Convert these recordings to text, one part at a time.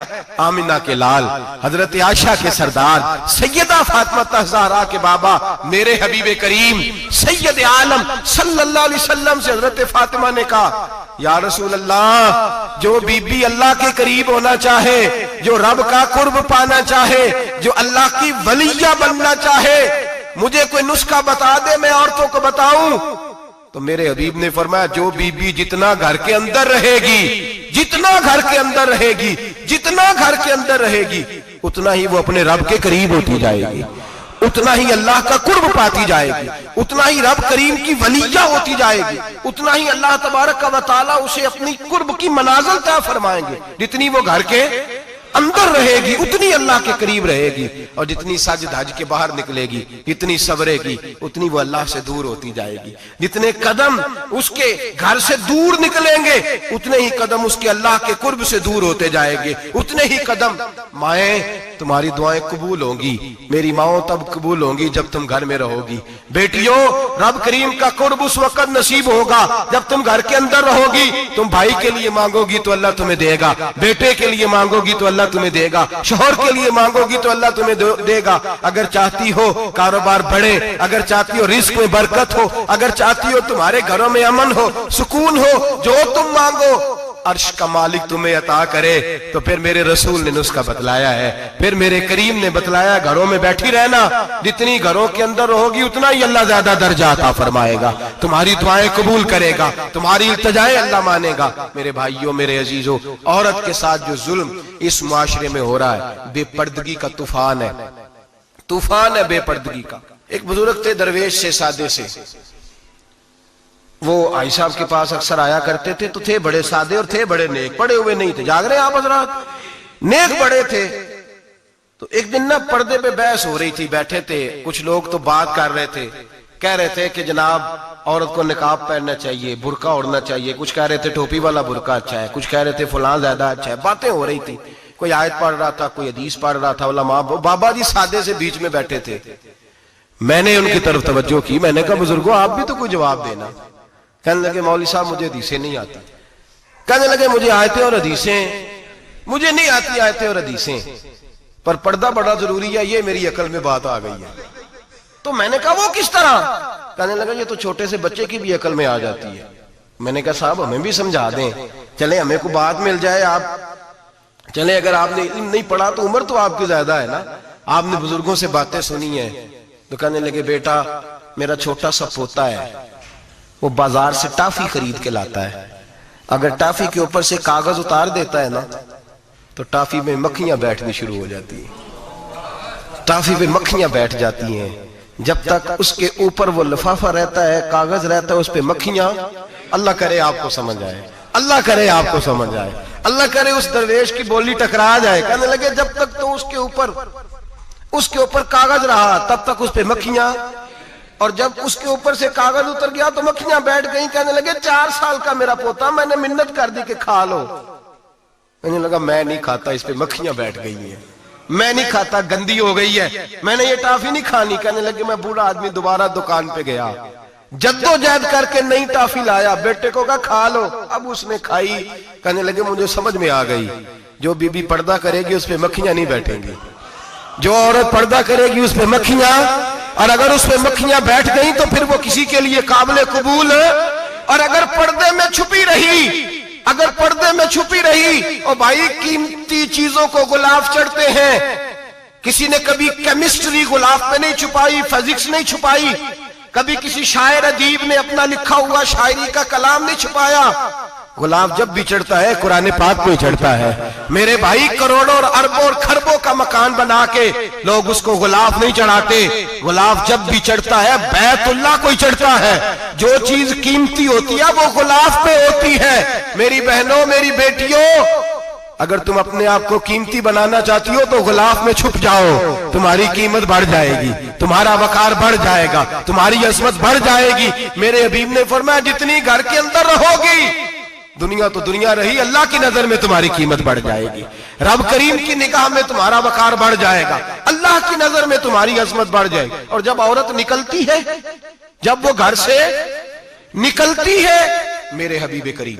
आमिना के लाल, हजरत आयशा के सरदार, सैयदा फातिमा ज़हरा के बाबा, मेरे हबीब करीम सैयद आलम सल्लल्लाहु अलैहि वसल्लम से हजरत फातिमा ने कहा, या रसूल अल्लाह, जो बीबी अल्लाह के करीब होना चाहे, जो रब का कुर्ब पाना चाहे, जो अल्लाह की वलिया बनना चाहे, मुझे कोई नुस्खा बता दे, मैं औरतों को बताऊं। तो मेरे हबीब ने फरमाया, जो बीबी जितना घर के अंदर रहेगी, जितना घर के अंदर रहेगी, जितना घर के अंदर रहेगी, उतना ही वो अपने रब के करीब होती जाएगी, उतना ही अल्लाह का कुर्ब पाती जाएगी, उतना ही रब करीम की वलिया होती जाएगी, उतना ही अल्लाह तबारक व तआला उसे अपनी कुर्ब की मनाजिल तय फरमाएंगे। जितनी वो घर के अंदर रहेगी उतनी अल्लाह के करीब रहेगी, और जितनी सज धज के बाहर निकलेगी, जितनी सवरेगी, उतनी वो अल्लाह से दूर होती जाएगी। जितने कदम उसके घर से दूर निकलेंगे, उतने ही कदम उसके अल्लाह के कुर्ब से दूर होते जाएंगे, उतने ही कदम। माएं, तुम्हारी दुआएं कबूल होंगी, मेरी माओ तब कबूल होंगी जब तुम घर में रहोगी। बेटियों, रब करीम का कुर्ब उस वक्त नसीब होगा जब तुम घर के अंदर रहोगी। तुम भाई के लिए मांगोगी तो अल्लाह तुम्हें देगा, बेटे के लिए मांगोगी तो अल्लाह तुम्हें देगा, शोहर के लिए मांगोगी तो अल्लाह तुम्हें देगा। अगर चाहती हो कारोबार बढ़े, अगर चाहती हो रिस्क में बरकत हो, अगर चाहती हो तुम्हारे घरों में अमन हो, सुकून हो, जो तुम मांगो अर्श का मालिक तुम्हें अता करे, तो फिर मेरे रसूल ने नुस्खा बतलाया है, फिर मेरे करीम ने बतलाया, घरों में बैठी रहना। जितनी घरों के अंदर रहोगी उतना ही अल्लाह ज्यादा दर्जा अता फरमाएगा, तुम्हारी दुआएं कबूल करेगा, तुम्हारी इल्तिजाएं अल्लाह मानेगा। मेरे भाइयों, मेरे अजीजों, औरत के साथ जो जुल्म इस मुआशरे में हो रहा है, बेपर्दगी का तूफान है, तूफान है बेपर्दगी का। एक बुजुर्ग थे, दरवेश से, सादे से, वो आई साहब के पास अक्सर आया करते थे, तो थे बड़े सादे और थे बड़े नेक, पढ़े हुए नहीं थे, जाग रहे आप हजरात, नेक बड़े थे। तो एक दिन ना पर्दे पे बहस हो रही थी, बैठे थे कुछ लोग, तो बात कर रहे थे, कह रहे थे कि जनाब औरत को निकाब पहनना चाहिए, बुर्का ओढ़ना चाहिए, कुछ कह रहे थे टोपी वाला बुर्का अच्छा है, कुछ कह रहे थे फलां ज्यादा अच्छा है। बातें हो रही थी, कोई आयत पढ़ रहा था, कोई हदीस पढ़ रहा था, उलमा बाबा जी सादे से बीच में बैठे थे। मैंने उनकी तरफ तवज्जो की, मैंने कहा बुजुर्गो आप भी तो कोई जवाब देना। कहने लगे मौलवी साहब मुझे हदीसें नहीं आती। कहने लगे मुझे आयतें और हदीसें मुझे नहीं आती, आयतें और हदीसें, पर पर्दा बड़ा जरूरी है, ये मेरी अकल में बात आ गई है। तो मैंने कहा वो किस तरह? कहने लगा ये तो छोटे से बच्चे की भी अकल में आ जाती है। मैंने कहा साहब हमें भी समझा दें, चले हमें को बात मिल जाए। आप चले, अगर आपने इल्म नहीं पढ़ा तो उम्र तो आपकी ज्यादा है ना, आपने बुजुर्गों से बातें सुनी है। तो कहने लगे बेटा मेरा छोटा सा पोता है, वो बाजार से टाफी खरीद के लाता है, अगर टाफी के ऊपर से कागज उतार देता है ना, तो टाफी में मक्खियां बैठनी शुरू हो जाती है, टाफी पे मक्खियां बैठ जाती हैं। जब तक उसके ऊपर वो लिफाफा रहता है, कागज रहता है, उस पे मक्खियां, अल्लाह करे आपको समझ आए, अल्लाह करे आपको समझ आए, अल्लाह करे उस दरवेश की बोली टकरा जाए। कहने लगे जब तक तो उसके ऊपर कागज रहा तब तक उस पे मक्खियां, और जब उसके ऊपर से कागज उतर गया तो मक्खियां बैठ गई। कहने लगे 4 साल का मेरा पोता, मैंने मिन्नत कर दी कि खा लो। कहने लगा मैं नहीं खाता, इस पे मक्खियां बैठ गई हैं, मैं नहीं खाता, गंदी हो गई है, मैंने ये टाफी नहीं खानी। कहने लगे मैं बूढ़ा आदमी दोबारा दुकान पे गया, जद्दोजहद करके नई टाफी लाया, बेटे को कहा खा लो, अब उसने खाई। कहने लगे मुझे समझ में आ गई, जो बीबी पर्दा करेगी उस पे मक्खियां नहीं बैठेंगी, जो औरत पर्दा करेगी उस पे मक्खियां, और अगर उस पे मक्खियां बैठ गई तो फिर वो किसी के लिए काबिल कबूल है। और अगर पर्दे में छुपी रही, अगर पर्दे में छुपी रही, और भाई कीमती चीजों को गुलाब चढ़ते हैं, किसी ने कभी केमिस्ट्री गुलाब पे नहीं छुपाई, फिजिक्स नहीं छुपाई, कभी किसी शायर अदीब ने अपना लिखा हुआ शायरी का कलाम नहीं छुपाया। गुलाब जब भी चढ़ता है कुरान पाक को ही चढ़ता है। मेरे भाई करोड़ों और अरबों और खरबों का मकान बना के लोग उसको गुलाब नहीं चढ़ाते, गुलाब जब भी चढ़ता है बैतुल्लाह को ही चढ़ता है। जो चीज कीमती होती है वो गुलाब पे होती है। मेरी बहनों, मेरी बेटियों, अगर तुम अपने आप को कीमती बनाना चाहती हो तो गुलाब में छुप जाओ, तुम्हारी कीमत बढ़ जाएगी, तुम्हारा वकार बढ़ जाएगा, तुम्हारी अजमत बढ़ जाएगी। मेरे हबीब ने फरमाया जितनी घर के अंदर रहोगी, दुनिया तो दुनिया रही, अल्लाह की नजर में तुम्हारी कीमत बढ़ जाएगी, रब करीम की निगाह में तुम्हारा वकार बढ़ जाएगा, अल्लाह की नजर में तुम्हारी अजमत बढ़ जाएगी। और जब औरत निकलती है, जब वो घर से निकलती है, मेरे हबीब करीम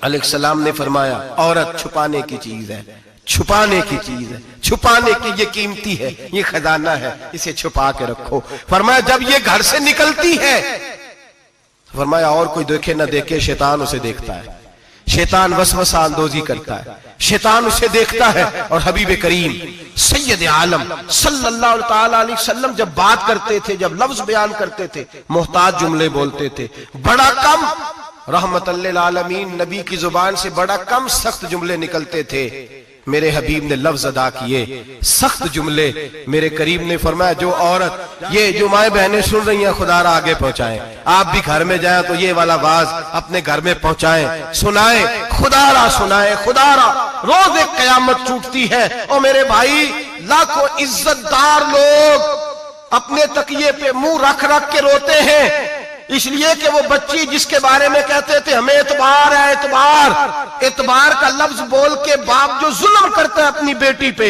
अलैहिस्सलाम ने फरमाया औरत छुपाने की चीज है, छुपाने की चीज है, छुपाने की ये कीमती है, ये खजाना है, इसे छुपा के रखो। फरमाया जब ये घर से निकलती है, फरमाया और कोई देखे ना देखे, शैतान उसे देखता है, शैतान वसवसा अंदोजी करता है, शैतान उसे देखता है। और हबीब करीम सैयद आलम सल्लल्लाहु ताला अलैहि वसल्लम जब बात करते थे, जब लफ्ज बयान करते थे, मोहताज जुमले बोलते थे, बड़ा कम, रहमतुल्लिल आलमीन नबी की जुबान से बड़ा कम सख्त जुमले निकलते थे। मेरे हबीब ने लफ्ज अदा किए, सख्त जुमले। मेरे करीम ने फरमाया जो औरत, ये जो माए बहनें सुन रही हैं, खुदारा आगे पहुंचाएं, आप भी घर में जाएं तो ये वाला बाज अपने घर में पहुंचाएं, सुनाएं, खुदारा सुनाएं, खुदारा। रोज एक कयामत टूटती है और मेरे भाई लाखों इज्जतदार लोग अपने तकिए पे मुंह रख रख के रोते हैं, इसलिए कि वो बच्ची जिसके बारे में कहते थे हमें एतबार है, एतबार, एतबार का लफ्ज बोल के बाप जो जुल्म करता है अपनी बेटी पे,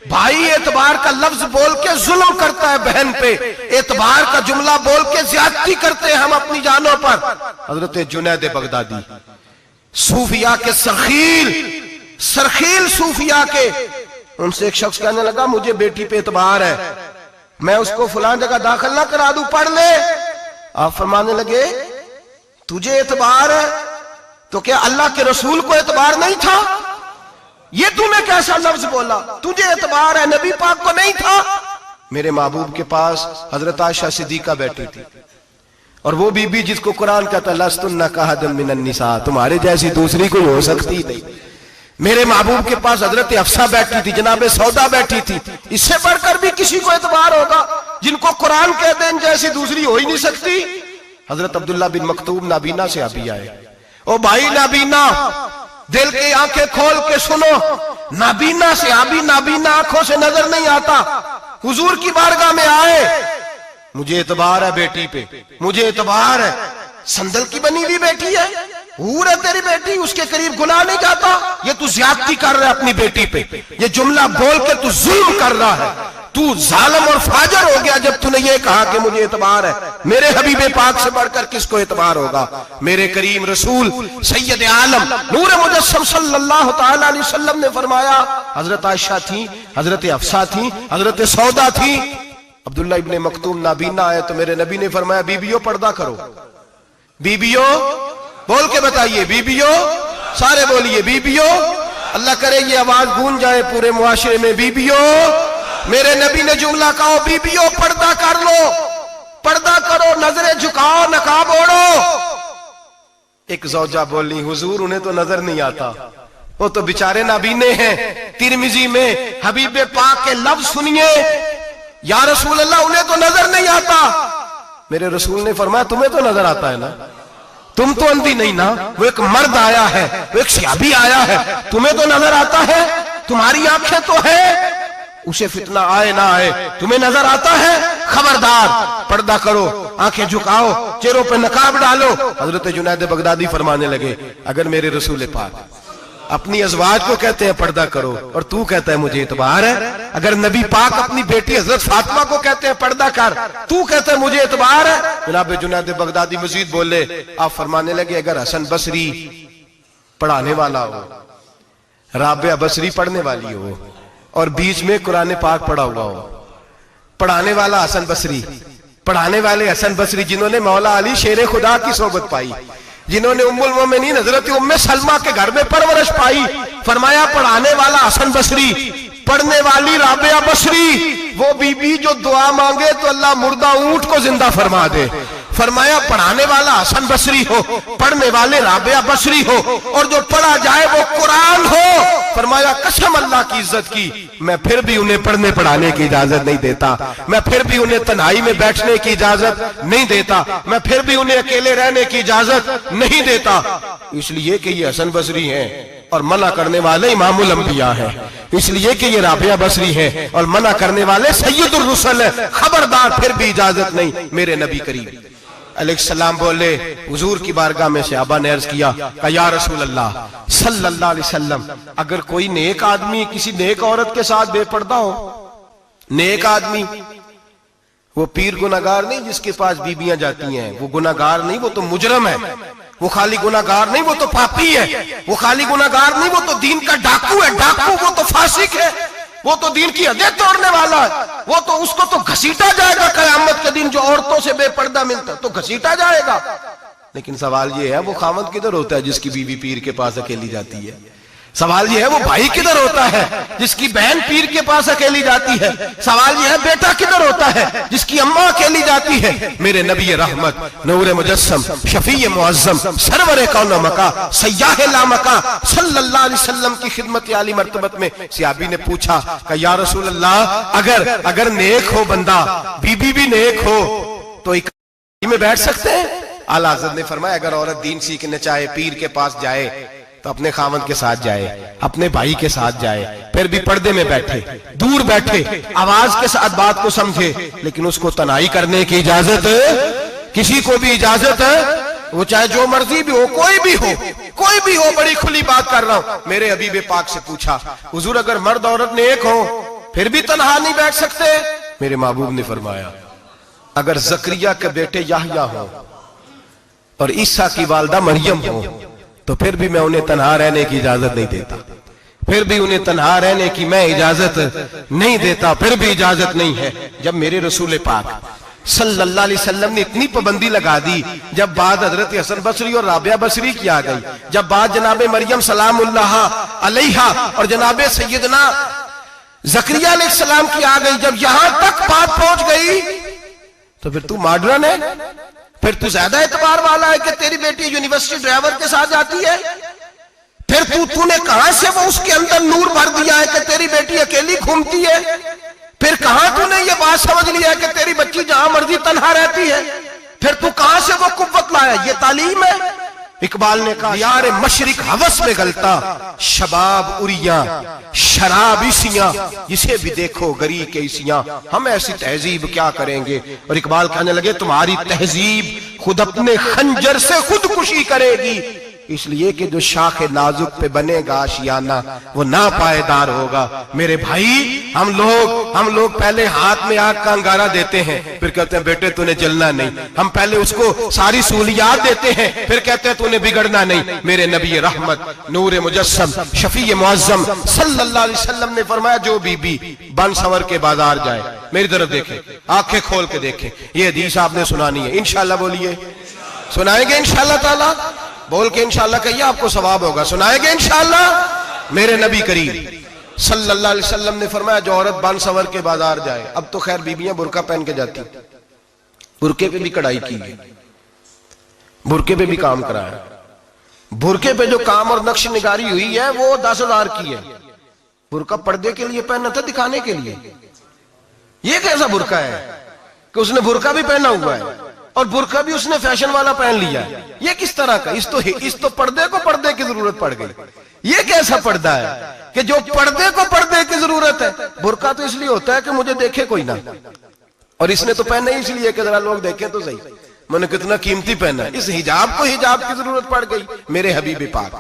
भाई एतबार का लफ्ज बोल के जुल्म करता है बहन पे, एतबार का जुमला बोल के ज्यादती करते हैं हम अपनी जानों पर। हजरत जुनैद बगदादी सूफिया के सरखील सूफिया के, उनसे एक शख्स कहने लगा मुझे बेटी पे एतबार है, मैं उसको फलां जगह दाखिल ना करा दूं, पढ़ ले। आप फरमाने लगे तुझे एतबार है तो क्या अल्लाह के रसूल को एतबार नहीं था? ये तूने कैसा लफ्ज बोला, तुझे एतबार है, नबी पाक को नहीं था? मेरे महबूब के पास हजरत आयशा सिद्दीका बैठी थी, और वो बीबी जिसको कुरान कहता लस्तुन्ना कहदम मिनन निसा, तुम्हारे जैसी दूसरी कोई हो सकती नहीं। मेरे महबूब के पास हजरत अफसा बैठी थी, जनाबे सौदा बैठी थी, इससे बढ़कर भी किसी को एतबार होगा जिनको कुरान कह दें जैसी दूसरी हो ही नहीं सकती। हजरत अब्दुल्ला बिन मक्तूम नाबीना से अभी आए, ओ भाई नाबीना, दिल की आंखें खोल के सुनो, नाबीना से अभी, नाबीना आंखों से नजर नहीं आता, हुजूर की बारगाह में आए, मुझे एतबार है बेटी पे, मुझे एतबार है, संदल की बनी हुई बेटी है, हूर है तेरी बेटी, उसके करीब गुनाह नहीं जाता, ये तू ज्यादती कर रहा है अपनी बेटी पे, ये जुमला बोल के तू जुल्म कर रहा है, तू जालिम और फाजर हो गया जब तूने ये कहा कि मुझे एतबार है। मेरे हबीबे पाक से बढ़कर किसको एतबार होगा? मेरे करीम रसूल सैयद आलम नूर मुजस्सम सल्लल्लाहु ताला अलैहि वसल्लम ने फरमाया, हजरत आयशा थी, हजरत अफसा थी, हजरत सौदा थी, अब्दुल्ला इब्ने मक्तूम नाबीना आए तो मेरे नबी ने फरमाया बीबियों पर्दा करो, बीबियों बोल के बताइए, बीबियों, सारे बोलिए बीबियों, अल्लाह करे ये आवाज गूंज जाए पूरे मुआशरे में, बीबियों। मेरे नबी ने जुमला कहा बीबियों पर्दा कर लो, पर्दा करो, नजरें झुकाओ, नकाब ओढ़ो। एक जौजा बोली हुजूर उन्हें तो नजर नहीं आता, वो तो बेचारे नाबीने हैं। तिरमिजी में हबीबे पाक के लफ्ज सुनिए, या रसूल अल्लाह उन्हें तो नजर नहीं आता। मेरे रसूल ने फरमाया तुम्हें तो नजर आता है ना, तुम तो अंधी नहीं ना, वो एक मर्द आया है, वो एक सहाबी आया है, तुम्हें तो नजर आता है, तुम्हारी आंखें तो है, उसे फितना आए ना आए तुम्हें नजर आता है, खबरदार पर्दा करो, आंखें झुकाओ, चेहरों पे नकाब डालो। हजरत जुनैद बगदादी फरमाने लगे अगर मेरे रसूल पाक अपनी अज़वाज को कहते हैं पर्दा करो और तू कहता है मुझे एतबार है, अगर नबी पाक अपनी बेटी हजरत फातिमा को कहते हैं पर्दा कर, तू कहता है मुझे एतबार है। जनाब जुनैद बगदादी मजीद बोले, आप फरमाने लगे अगर हसन बसरी पढ़ाने वाला हो, राबिया बसरी पढ़ने वाली हो और बीच में कुरान पाक पढ़ा हुआ हो, पढ़ाने वाला हसन बसरी, पढ़ाने वाले हसन बसरी जिन्होंने मौला अली शेर खुदा की सोबत पाई, जिन्होंने उम्मुल मोमिनीन हजरत उम्मे सलमा के घर में परवरिश पाई, फरमाया पढ़ाने वाला हसन बसरी, पढ़ने वाली राबिया बसरी, वो बीबी जो दुआ मांगे तो अल्लाह मुर्दा ऊंट को जिंदा फरमा दे। फरमाया पढ़ाने वाला हसन बसरी हो, पढ़ने वाले राबिया बसरी हो, और जो पढ़ा जाए वो कुरान हो। फरमाया कसम अल्लाह की इज्जत की, मैं फिर भी उन्हें पढ़ने पढ़ाने की इजाजत नहीं देता, मैं फिर भी उन्हें तन्हाई में बैठने की इजाजत नहीं देता, मैं फिर भी उन्हें अकेले रहने की इजाजत नहीं देता, इसलिए कि ये हसन बसरी हैं और मना करने वाले इमामुल अंबिया हैं, इसलिए कि ये राबिया बसरी हैं और मना करने वाले सैयदुर रुसल हैं, खबरदार फिर भी इजाजत नहीं। मेरे नबी करीम अलैहिस्सलाम बोले, हुजूर की बारगाह में से अबा ने अर्ज किया या रसूल अल्लाह सल्लल्लाहु अलैहि वसल्लम, अगर कोई नेक आदमी किसी नेक औरत के साथ बेपर्दा हो, नेक आदमी, वो पीर गुनाहगार नहीं जिसके पास बीबियां जाती हैं, वो गुनाहगार नहीं, वो तो मुजरम है, वो खाली गुनाहगार नहीं, वो तो पापी है। वो खाली गुनाहगार नहीं, वो तो दीन का डाकू है। डाकू वो तो फासिक है, वो तो दीन की हदें तोड़ने वाला है। वो तो उसको तो घसीटा जाएगा कयामत के दिन। जो औरतों से बेपर्दा मिलता तो घसीटा जाएगा। लेकिन सवाल ये है, वो खामद किधर होता है जिसकी बीवी पीर के पास अकेली जाती है? सवाल ये है, वो भाई किधर होता है जिसकी बहन पीर के पास अकेली जाती है? सवाल ये है, बेटा किधर होता है जिसकी अम्मा अकेली जाती है? मेरे नबी रहमत, नूर मुजस्सम, शफी मुअज्जम, सरवर कौन मका, सय्याह ला मका सल्लल्लाहु अलैहि वसल्लम की खिदमत आली मर्तबत में सहाबी ने पूछा कि या रसूल अल्लाह, अगर नेक हो बंदा, बीबी भी नेक हो, तो एक में बैठ सकते हैं? आला हज़रत ने फरमाया, अगर औरत दीन सीखने चाहे, पीर के पास जाए तो अपने खामद के साथ जाए, अपने भाई के साथ जाए, फिर भी पर्दे में बैठे, दूर बैठे, आवाज के साथ बात को समझे, लेकिन उसको तनाई करने की इजाजत किसी को भी इजाजत है, वो चाहे जो मर्जी भी हो, कोई भी हो, बड़ी खुली बात कर रहा हूं। मेरे हबीब पाक से पूछा, हुजूर अगर मर्द औरत नेक हो फिर भी तन्हा नहीं बैठ सकते? मेरे महबूब ने फरमाया, अगर जकरिया के बेटे याहया हो और ईसा की वालदा मरियम हो तो फिर भी मैं उन्हें तन्हा रहने की इजाजत नहीं देता। फिर भी उन्हें तन्हा रहने की मैं इजाजत नहीं देता, फिर भी इजाजत नहीं है। जब मेरे रसूल पाक सल्लल्लाहु अलैहि वसल्लम ने इतनी पाबंदी लगा दी, जब बात हजरत हसन बसरी और राबिया बसरी की आ गई, जब बात जनाबे मरियम सलामुल्लाह अलैहा और जनाबे सैयदना जकरिया अलैहिस्सलाम की आ गई, जब यहां तक बात पहुंच गई तो फिर तू मॉडर्न है, फिर तू ज्यादा एतबार वाला है कि तेरी बेटी यूनिवर्सिटी ड्राइवर के साथ जाती है? फिर तूने कहां से वो उसके अंदर नूर भर दिया है कि तेरी बेटी अकेली घूमती है? फिर कहां तूने ये बात समझ लिया है कि तेरी बच्ची जहां मर्जी तन्हा रहती है? फिर तू कहां से वो कुव्वत लाया? ये तालीम है? इकबाल ने कहा, यार मशरिक हवस में गलता, शबाब उरिया शराब इसियां, इसे भी देखो गरी के इसियां, हम ऐसी तहजीब क्या करेंगे? और इकबाल कहने लगे, तुम्हारी तहजीब खुद अपने खंजर से खुदकुशी करेगी, इसलिए कि जो शाख नाजुक पे बनेगा आशियाना वो ना पायदार होगा। मेरे भाई, हम लोग पहले हाथ में आग का अंगारा देते हैं, फिर कहते हैं बेटे तूने जलना नहीं। हम पहले उसको सारी सहूलियात देते हैं, फिर कहते हैं तूने बिगड़ना नहीं। मेरे नबी रहमत, नूर मुजस्सम, शफी मुअज्जम सल्लल्लाहु अलैहि वसल्लम ने फरमाया, जो बीबी बन संवर के बाजार जाए, मेरी तरफ देखे, आंखें खोल के देखे, ये हदीस आपने सुनानी है। इंशाल्लाह बोलिए, सुनाएंगे इंशाल्लाह ताला? बोल के इंशाल्लाह कहिए, आपको सवाब होगा। सुनाएंगे इंशाल्लाह? मेरे नबी करीम सल्लल्लाहु अलैहि वसल्लम ने फरमाया, जो औरत बन संवर के बाजार जाए, अब तो खैर बीबियां बुरका पहन के जाती, बुरके पे भी कढ़ाई की है, बुरके पे भी काम कराया, बुरके पे जो काम और नक्श निगारी हुई है वो 10,000 की है। बुरका पर्दे के लिए पहना था, दिखाने के लिए। ये कैसा बुरका है कि उसने बुरका भी पहना हुआ है और बुरका भी उसने फैशन वाला पहन लिया? ये किस तरह का? इस तो पर्दे को पर्दे की जरूरत पड़ गई। ये कैसा पर्दा है कि जो पर्दे को पर्दे की जरूरत है? बुरका तो इसलिए होता है कि मुझे देखे कोई ना, और इसने तो पहना ही इसलिए कि जरा लोग देखें तो सही, मैंने कितना कीमती पहना है। इस हिजाब को हिजाब की जरूरत पड़ गई। मेरे हबीब पाक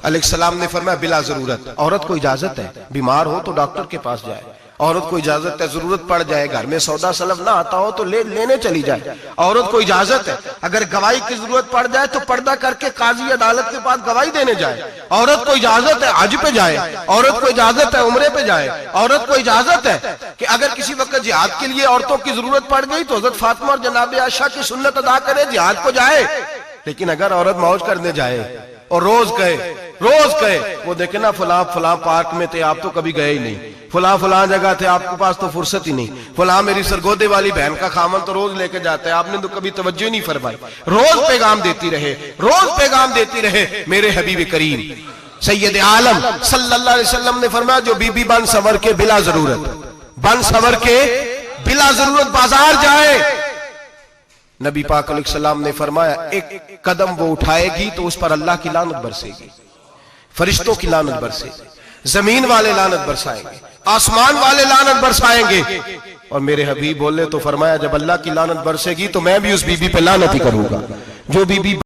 अलैहिस्सलाम ने फरमाया, बिला जरूरत औरत को इजाजत है, बीमार हो तो डॉक्टर के पास जाए, औरत को इजाजत है, जरूरत पड़ जाए, घर में सौदा सलब ना आता हो तो लेने चली जाए, औरत को इजाजत है। अगर गवाही की जरूरत पड़ जाए तो पर्दा करके काजी अदालत के पास गवाही देने जाए, औरत को इजाजत है हज पे जाए, औरत को इजाजत है उम्रे पे जाए, औरत को इजाजत है कि अगर किसी वक्त जिहाद के लिए औरतों की जरूरत पड़ गई तो हजरत फातिमा और जनाब आयशा की सुन्नत अदा करे, जिहाद को जाए। लेकिन अगर औरत मौज करने जाए और रोज कहे वो देखे ना, फलां पार्क में थे, आप तो कभी गए ही नहीं, फलां जगह थे, आपके पास तो फुर्सत ही नहीं, फलां मेरी सरगोदे वाली बहन का खामन तो रोज लेके जाता है, आपने तो कभी तवज्जो नहीं फरमाई। रोज पैगाम देती रहे। मेरे हबीब करीम सैयद आलम सल्लल्लाहु अलैहि वसल्लम ने फरमाया, जो बीबी बन संवर के बिला जरूरत बाजार जाए, नबी पाक अलैहिस्सलाम ने फरमाया, एक कदम वो उठाएगी तो उस पर अल्लाह की लानत बरसेगी, फरिश्तों की लानत बरसेगी, जमीन वाले लानत बरसाएंगे, आसमान वाले लानत बरसाएंगे। और मेरे हबीब बोले तो फरमाया, जब अल्लाह की लानत बरसेगी तो मैं भी उस बीबी पे लानत ही करूंगा। जो बीबी